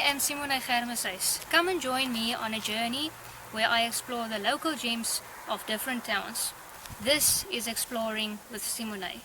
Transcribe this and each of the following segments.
am Simoné Germishuys. Come and join me on a journey where I explore the local gems of different towns. This is Exploring with Simoné.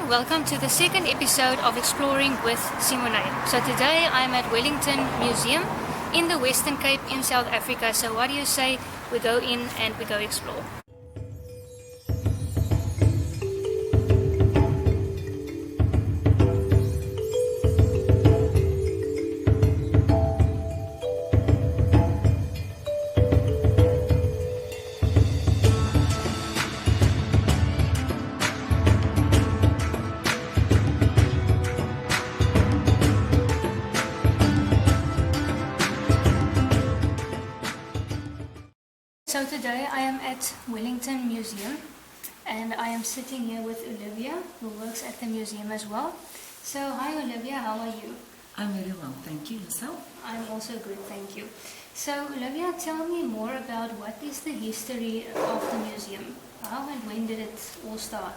Welcome to the second episode of Exploring with Simoné. So today I'm at Wellington Museum in the Western Cape in South Africa. So what do you say we go in and we go explore? So today I am at Wellington Museum and I am sitting here with Olivia, who works at the museum as well. So hi Olivia, how are you? I'm very well, thank you. Yourself? I'm also good, thank you. So Olivia, tell me more about what is the history of the museum? How and when did it all start?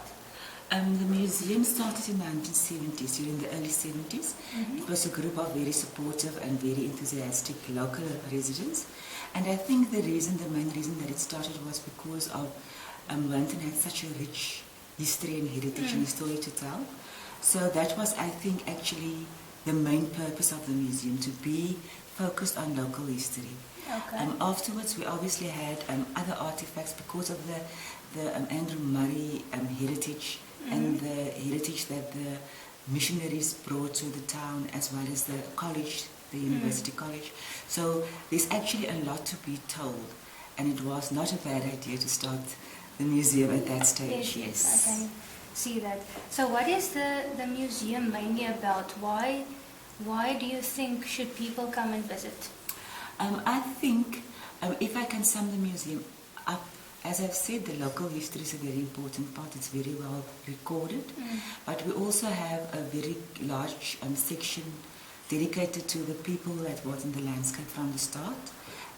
The museum started in the 1970s, during the early 70s. It was a group of very supportive and very enthusiastic local residents. And I think the main reason that it started was because of Wellington had such a rich history and heritage and story to tell. So that was, I think, actually the main purpose of the museum, to be focused on local history. Okay. Afterwards, we obviously had other artifacts because of the Andrew Murray heritage and the heritage that the missionaries brought to the town, as well as the college, the university college. So there's actually a lot to be told, and it was not a bad idea to start the museum at that stage. Yes, I can see that. So what is the museum mainly about? Why do you think should people come and visit? I think if I can sum the museum up, as I've said, the local history is a very important part. It's very well recorded, but we also have a very large section dedicated to the people that was in the landscape from the start.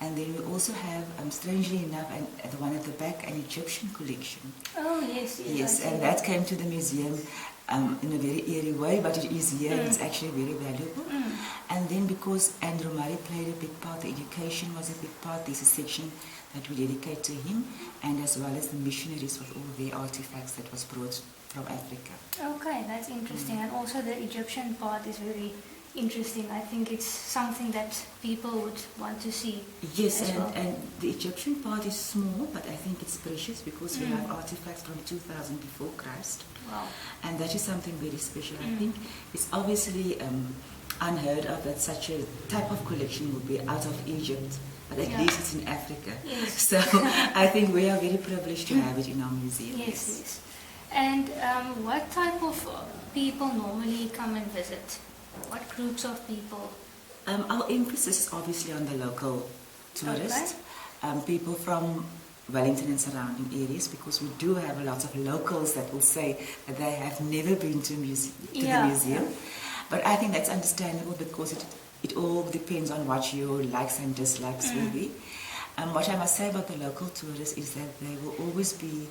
And then we also have, strangely enough, at the one at the back, an Egyptian collection. Oh, yes. Yes, and that came to the museum in a very eerie way, but it is here and it's actually very valuable. And then because Andrew Murray played a big part, the education was a big part, there's a section that we dedicate to him, and as well as the missionaries with all their artifacts that was brought from Africa. Okay, that's interesting. And also the Egyptian part is very interesting. I think it's something that people would want to see. Yes, and the Egyptian part is small, but I think it's precious because we have artifacts from 2000 before Christ. Wow. And that is something very special. I think it's obviously unheard of that such a type of collection would be out of Egypt, but at least it's in Africa. Yes. So I think we are very privileged to have it in our museum. Yes. And what type of people normally come and visit? What groups of people? Our emphasis is obviously on the local tourists, people from Wellington and surrounding areas, because we do have a lot of locals that will say that they have never been to the museum. But I think that's understandable because it all depends on what your likes and dislikes will be. What I must say about the local tourists is that they will always be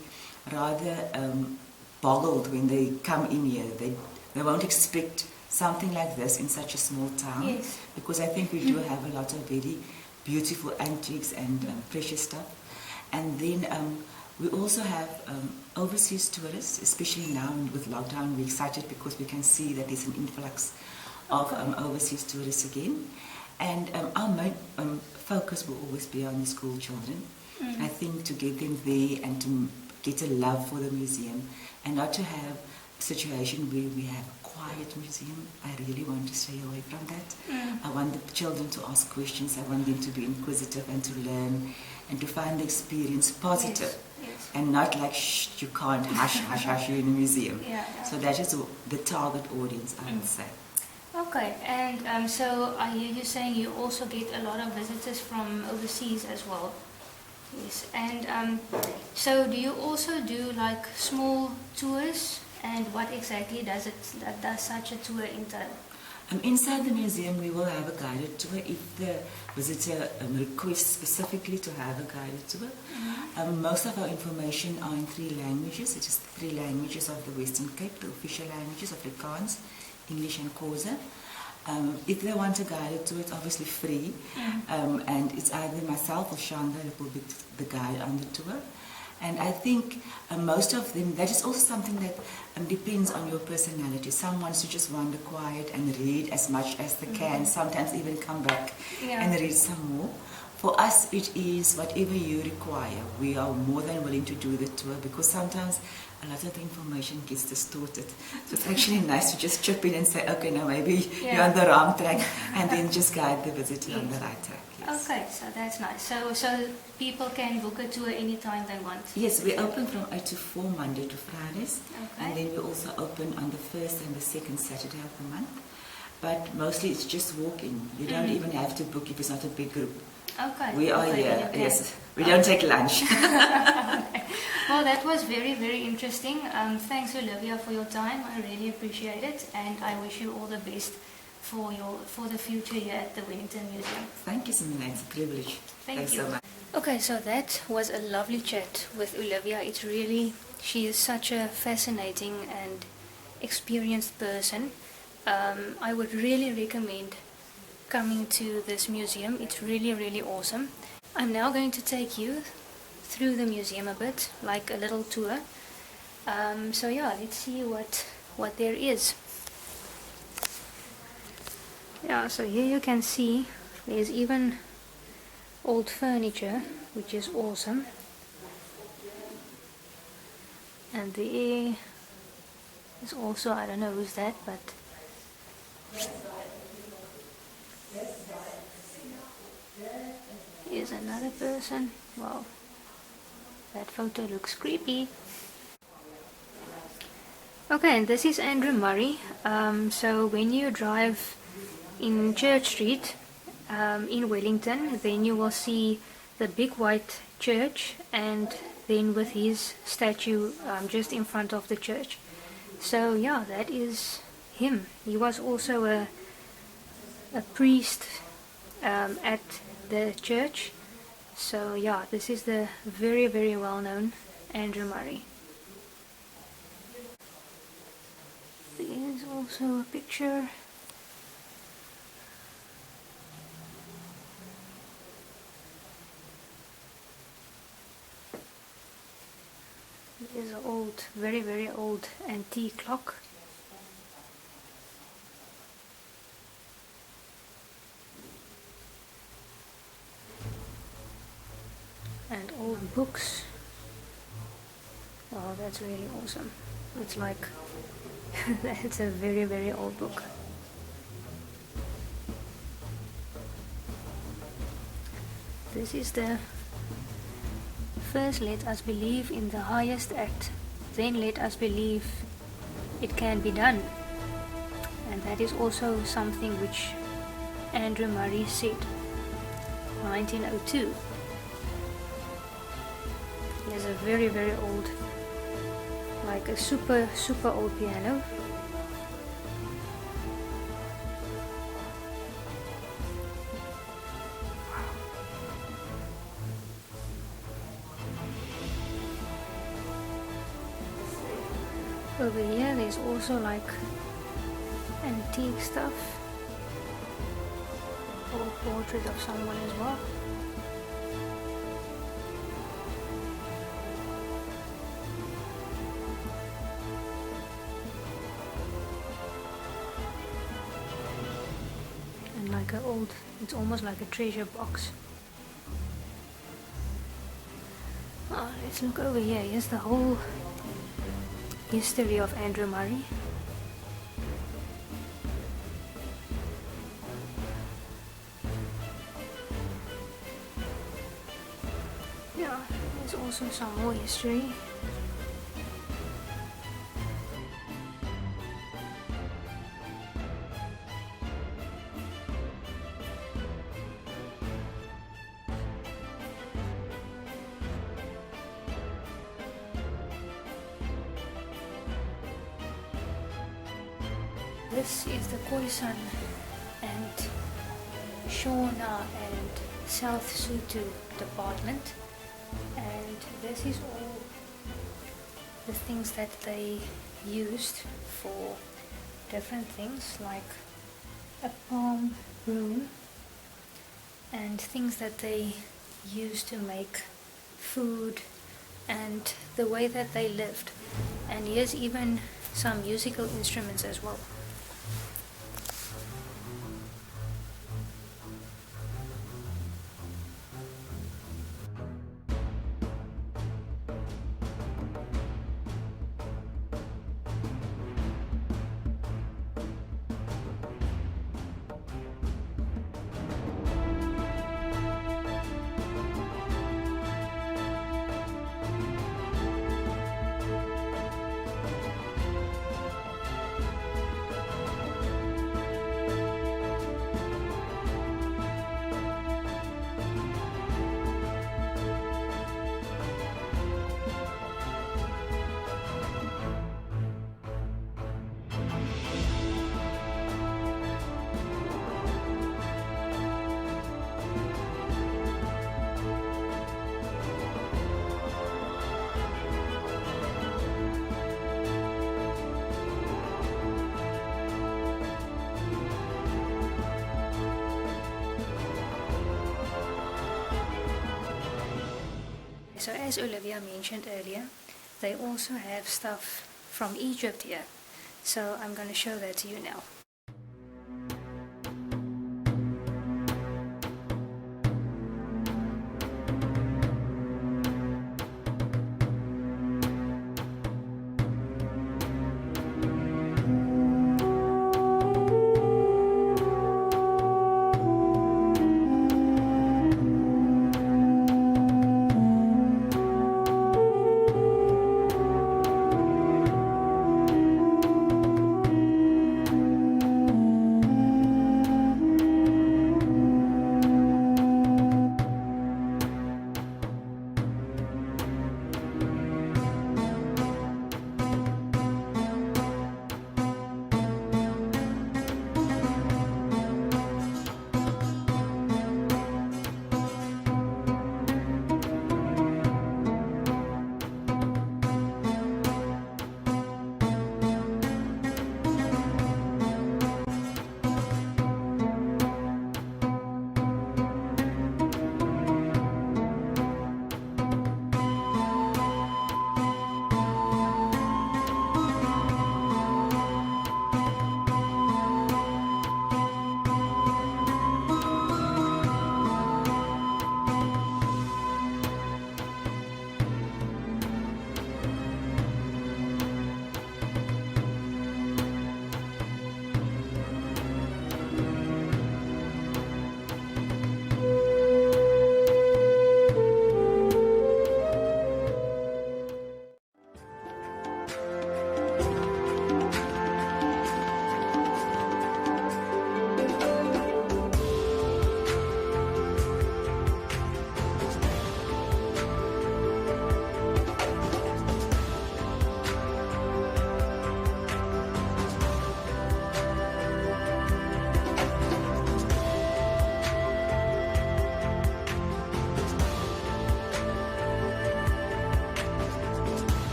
rather boggled when they come in here. They won't expect something like this in such a small town, because I think we do have a lot of very beautiful antiques and precious stuff. And then we also have overseas tourists, especially now with lockdown. We're excited because we can see that there's an influx of overseas tourists again. And our main focus will always be on the school children. I think to get them there and to get a love for the museum, and not to have a situation where we have a quiet museum. I really want to stay away from that. I want the children to ask questions. I want them to be inquisitive and to learn and to find the experience positive. Yes. And not like, shh, you can't, hush, hush, hush, you're in a museum. Yeah. So that is the target audience, I would say. Okay, and so I hear you saying you also get a lot of visitors from overseas as well. Yes, and so do you also do like small tours, and what exactly does such a tour entail? Inside the museum we will have a guided tour if the visitor requests specifically to have a guided tour. Most of our information are in 3 languages. It is 3 languages of the Western Cape, the official languages, Afrikaans, English and Xhosa. If they want a guided tour, it's obviously free, and it's either myself or Shonda that will be the guide on the tour. And I think most of them, that is also something that depends on your personality. Some wants to just wander quiet and read as much as they can, sometimes even come back and read some more. For us, it is whatever you require. We are more than willing to do the tour, because sometimes a lot of the information gets distorted. So it's actually nice to just chip in and say, okay, now maybe you're on the wrong track, and then just guide the visitor on the right track. Yes. Okay, so that's nice. So people can book a tour anytime they want? Yes, we open from 8 to 4, Monday to Fridays. Okay. And then we also open on the first and the second Saturday of the month. But mostly it's just walk-in. You don't even have to book if it's not a big group. Okay. We are here, yes. We don't take lunch. Okay. Well, that was very, very interesting. Thanks, Olivia, for your time. I really appreciate it, and I wish you all the best for the future here at the Wellington Museum. Thank you, Simoné. It's a privilege. Thanks you so much. Okay, so that was a lovely chat with Olivia. She is such a fascinating and experienced person. I would really recommend coming to this museum. It's really, really awesome. I'm now going to take you through the museum a bit, like a little tour. So yeah, let's see what there is. Yeah, so here you can see there's even old furniture, which is awesome. And there is also, I don't know who's that, but here's another person. Wow, that photo looks creepy. Okay, and this is Andrew Murray. So when you drive in Church Street in Wellington, then you will see the big white church, and then with his statue just in front of the church. So yeah, that is him. He was also a priest at the church. So yeah, this is the very, very well known Andrew Murray. There is also a picture. There's an old, very, very old antique clock. And old books. Oh, that's really awesome. It's like, it's a very, very old book. This is the first let us believe in the highest act, then let us believe it can be done. And that is also something which Andrew Murray said, 1902. He has a very, very old, like a super, super old piano. Over here there's also like antique stuff, old portrait of someone as well. And like an old, it's almost like a treasure box. Oh, let's look over here. Here's the whole history of Andrew Murray. Yeah, there's also some more history. This is the Khoisan and Shona and South Sutu Department, and this is all the things that they used for different things, like a palm room and things that they used to make food and the way that they lived. And here's even some musical instruments as well. So as Olivia mentioned earlier, they also have stuff from Egypt here. So I'm going to show that to you now.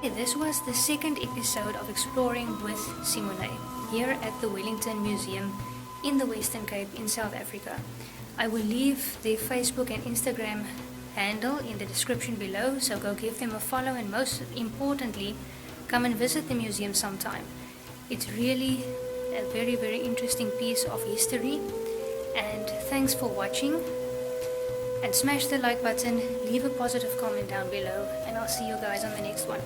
This was the second episode of Exploring with Simoné here at the Wellington Museum in the Western Cape in South Africa. I will leave their Facebook and Instagram handle in the description below, so go give them a follow, and most importantly, come and visit the museum sometime. It's really a very, very interesting piece of history. And thanks for watching, and smash the like button, leave a positive comment down below, and I'll see you guys on the next one.